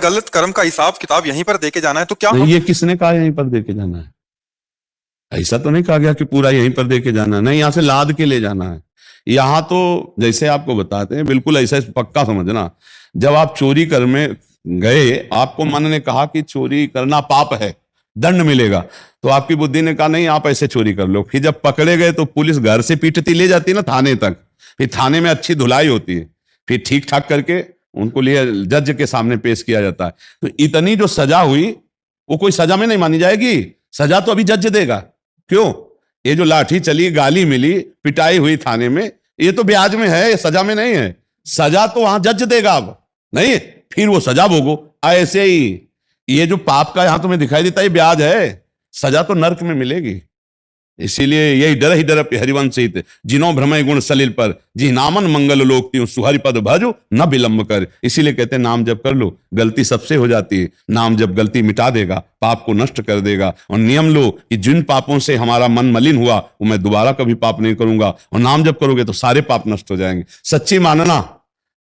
गलत कर्म का हिसाब किताब यहीं पर देके जाना है, तो क्या नहीं, ये किसने कहा यहीं पर देके जाना है? ऐसा तो नहीं कहा गया कि पूरा यहीं पर देके जाना है। नहीं, यहां से लाद के ले जाना है। यहां तो जैसे आपको बताते हैं, बिल्कुल ऐसा पक्का समझना। जब आप चोरी कर में गए, आपको मन ने कहा कि चोरी करना पाप है, दंड मिलेगा, तो आपकी बुद्धि ने कहा नहीं, आप ऐसे चोरी कर लो। फिर जब पकड़े गए तो पुलिस घर से पीटती ले जाती ना थाने तक, फिर थाने में अच्छी धुलाई होती है, फिर ठीक ठाक करके उनको लिए जज के सामने पेश किया जाता है। तो इतनी जो सजा हुई वो कोई सजा में नहीं मानी जाएगी, सजा तो अभी जज देगा। क्यों? ये जो लाठी चली, गाली मिली, पिटाई हुई थाने में, ये तो ब्याज में है, ये सजा में नहीं है। सजा तो वहां जज देगा, अब नहीं, फिर वो सजा भोगो। ऐसे ही ये जो पाप का यहां तुम्हें दिखाई देता है, ये ब्याज है, सजा तो नर्क में मिलेगी। इसीलिए यही डर ही डर हरिवंश हित, जिनो भ्रमय गुण सलिल पर, जी नामन मंगल लोक त्यों सुहरि पद भजो न विलंब कर। इसीलिए कहते हैं नाम जप कर लो, गलती सबसे हो जाती है, नाम जप गलती मिटा देगा, पाप को नष्ट कर देगा। और नियम लो कि जिन पापों से हमारा मन मलिन हुआ वो मैं दोबारा कभी पाप नहीं करूंगा, और नाम जप करोगे तो सारे पाप नष्ट हो जाएंगे। सच्ची मानना।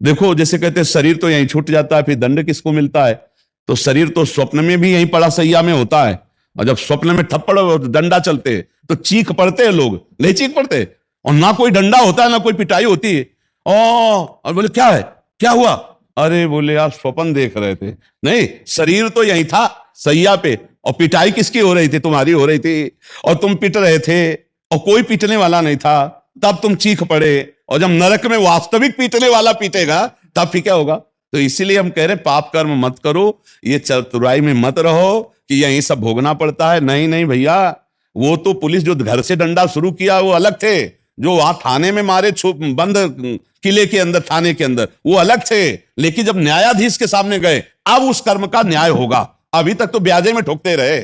देखो, जैसे कहते हैं शरीर तो यहीं छूट जाता है, फिर दंड किसको मिलता है? तो शरीर तो स्वप्न में भी यहीं पड़ा सैया में होता है, और जब स्वप्न में थप्पड़ और डंडा चलते तो चीख पड़ते हैं लोग, नहीं चीख पड़ते? और ना कोई डंडा होता है ना कोई पिटाई होती है। और बोले क्या है, क्या हुआ? अरे बोले आप स्वप्न देख रहे थे। नहीं, शरीर तो यहीं था सैया पे, और पिटाई किसकी हो रही थी? तुम्हारी हो रही थी, और तुम पिट रहे थे, और कोई पीटने वाला नहीं था, तब तुम चीख पड़े। और जब नरक में वास्तविक पीटने वाला पीटेगा तब फिर क्या होगा? तो इसीलिए हम कह रहे पाप कर्म मत करो, ये चतुराई में मत रहो कि यही सब भोगना पड़ता है। नहीं नहीं भैया, वो तो पुलिस जो घर से डंडा शुरू किया वो अलग थे, जो वहां थाने में मारे बंद किले के अंदर, थाने के अंदर, वो अलग थे। लेकिन जब न्यायाधीश के सामने गए, अब उस कर्म का न्याय होगा। अभी तक तो ब्याजे में ठोकते रहे।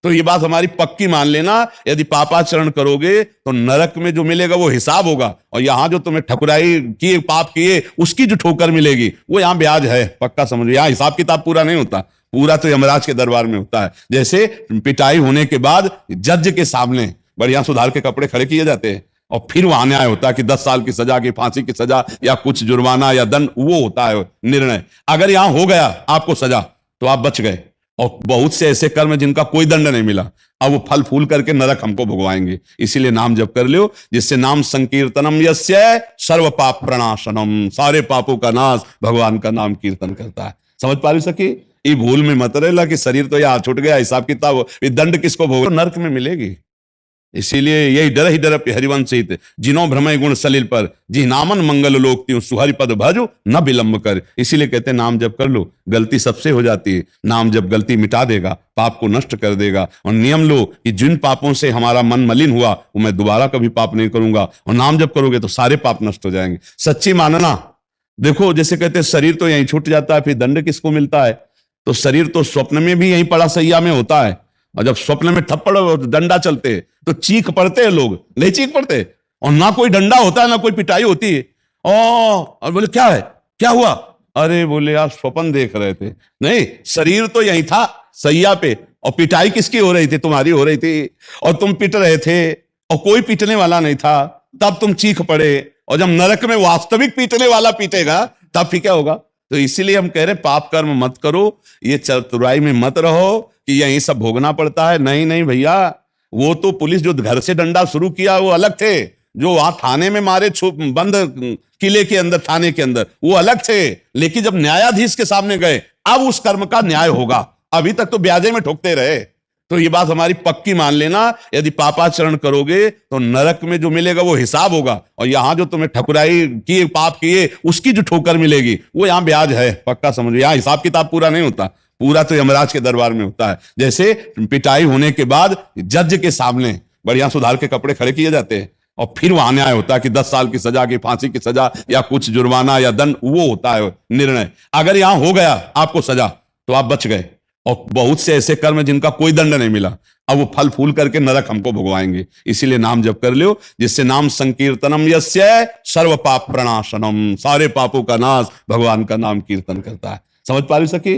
तो ये बात हमारी पक्की मान लेना, यदि पापाचरण करोगे तो नरक में जो मिलेगा वो हिसाब होगा, और यहां जो तुम्हें ठकुराई किए, पाप किए, उसकी जो ठोकर मिलेगी वो यहां ब्याज है, पक्का समझो। यहां हिसाब किताब पूरा नहीं होता, पूरा तो यमराज के दरबार में होता है। जैसे पिटाई होने के बाद जज के सामने बढ़िया सुधार के कपड़े खड़े किए जाते हैं, और फिर वहां न्याय होता है कि 10 साल की सजा, की फांसी की सजा, या कुछ जुर्माना या दंड, वो होता है निर्णय। अगर यहां हो गया आपको सजा तो आप बच गए। और बहुत से ऐसे कर्म जिनका कोई दंड नहीं मिला, अब वो फल फूल करके नरक हमको भुगवाएंगे। इसीलिए नाम जप कर लो, जिससे नाम संकीर्तनम यस्य सर्व पाप प्रणाशनम, सारे पापों का नाश भगवान का नाम कीर्तन करता है। समझ पा रही सकी? ये भूल में मत रहेला कि शरीर तो यार छूट गया, हिसाब किताब, ये दंड किसको भोग, नरक में मिलेगी। इसीलिए यही डर ही डर हरिवंश हित, जिनो भ्रमय गुण सलिल पर, जी नामन मंगल लोक त्यों सुहरि पद भजो न विलंब कर। इसीलिए कहते हैं नाम जप कर लो, गलती सबसे हो जाती है, नाम जप गलती मिटा देगा, पाप को नष्ट कर देगा। और नियम लो कि जिन पापों से हमारा मन मलिन हुआ वो मैं दोबारा कभी पाप नहीं करूंगा, और नाम जप करोगे तो सारे पाप नष्ट हो जाएंगे। सच्ची मानना। देखो, जैसे कहते हैं शरीर तो यहीं छूट जाता है, फिर दंड किसको मिलता है? तो शरीर तो स्वप्न में भी यहीं पड़ा सैया में होता है, और जब स्वप्न में थप्पड़ और डंडा चलते तो चीख पड़ते हैं लोग, नहीं चीख पड़ते? और ना कोई डंडा होता है ना कोई पिटाई होती है। और बोले क्या है, क्या हुआ? अरे बोले आप स्वप्न देख रहे थे। नहीं, शरीर तो यहीं था सैया पे, और पिटाई किसकी हो रही थी? तुम्हारी हो रही थी, और तुम पिट रहे थे, और कोई पीटने वाला नहीं था, तब तुम चीख पड़े। और जब नरक में वास्तविक पीटने वाला पीटेगा तब फिर क्या होगा? तो इसीलिए हम कह रहे पाप कर्म मत करो, ये चतुराई में मत रहो कि यही सब भोगना पड़ता है। नहीं नहीं भैया, वो तो पुलिस जो घर से डंडा शुरू किया वो अलग थे, जो वहां थाने में मारे बंद किले के अंदर, थाने के अंदर, वो अलग थे। लेकिन जब न्यायाधीश के सामने गए, अब उस कर्म का न्याय होगा। अभी तक तो ब्याजे में ठोकते रहे। तो ये बात हमारी पक्की मान लेना, यदि पापाचरण करोगे तो नरक में जो मिलेगा वो हिसाब होगा, और यहां जो तुम्हें ठकुराई किए, पाप किए, उसकी जो ठोकर मिलेगी वो यहां ब्याज है, पक्का समझो। यहां हिसाब किताब पूरा नहीं होता, पूरा तो यमराज के दरबार में होता है। जैसे पिटाई होने के बाद जज के सामने बढ़िया सुधार के कपड़े खड़े किए जाते हैं, और फिर वहां न्याय होता है कि 10 साल की सजा, की फांसी की सजा, या कुछ जुर्माना या दंड, वो होता है निर्णय। अगर यहां हो गया आपको सजा तो आप बच गए। और बहुत से ऐसे कर्म जिनका कोई दंड नहीं मिला, अब वो फल फूल करके नरक हमको भुगवाएंगे। इसीलिए नाम जप कर लो, जिससे नाम संकीर्तनम यस्य सर्व पाप प्रणाशनम, सारे पापों का नाश भगवान का नाम कीर्तन करता है। समझ पा रही सकी?